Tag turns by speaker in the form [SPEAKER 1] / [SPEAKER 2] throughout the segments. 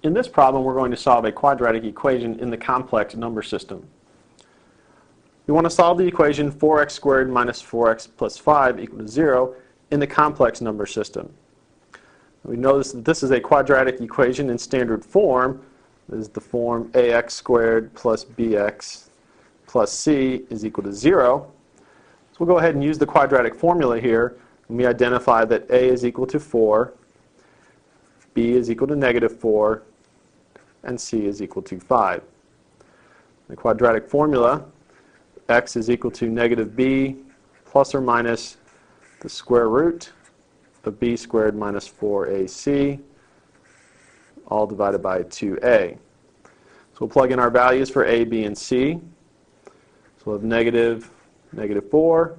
[SPEAKER 1] In this problem, we're going to solve a quadratic equation in the complex number system. We want to solve the equation 4x squared minus 4x plus 5 equal to 0 in the complex number system. We notice that this is a quadratic equation in standard form. This is the form ax squared plus bx plus c is equal to 0. So we'll go ahead and use the quadratic formula here, and we identify that a is equal to 4, b is equal to negative 4, and c is equal to 5. The quadratic formula, x is equal to negative b plus or minus the square root of b squared minus 4ac, all divided by 2a. So we'll plug in our values for a, b, and c. So we'll have negative 4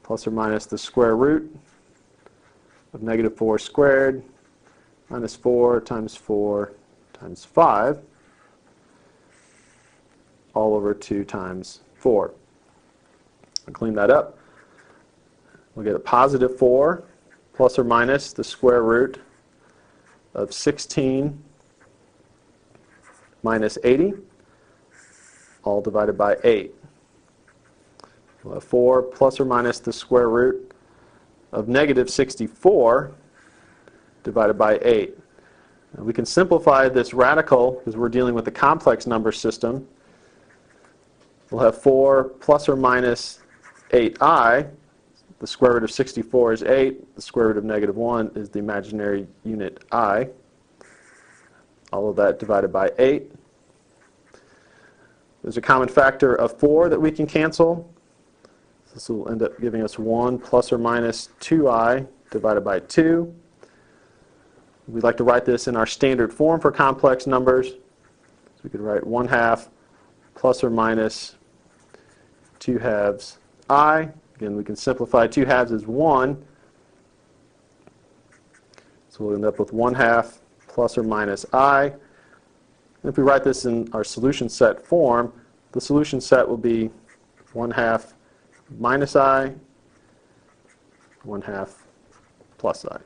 [SPEAKER 1] plus or minus the square root of negative 4 squared minus 4 times 5, all over 2 times 4. I'll clean that up. We'll get a positive 4 plus or minus the square root of 16 minus 80, all divided by 8. We'll have 4 plus or minus the square root of negative 64 divided by 8. Now we can simplify this radical because we're dealing with a complex number system. We'll have 4 plus or minus 8i. The square root of 64 is 8. The square root of negative 1 is the imaginary unit I. All of that divided by 8. There's a common factor of 4 that we can cancel. This will end up giving us 1 plus or minus 2i divided by 2. We'd like to write this in our standard form for complex numbers. So we could write 1/2 plus or minus 2/2 I. Again, we can simplify 2/2 as 1. So we'll end up with 1/2 plus or minus I. And if we write this in our solution set form, the solution set will be 1/2 minus I, 1/2 plus I.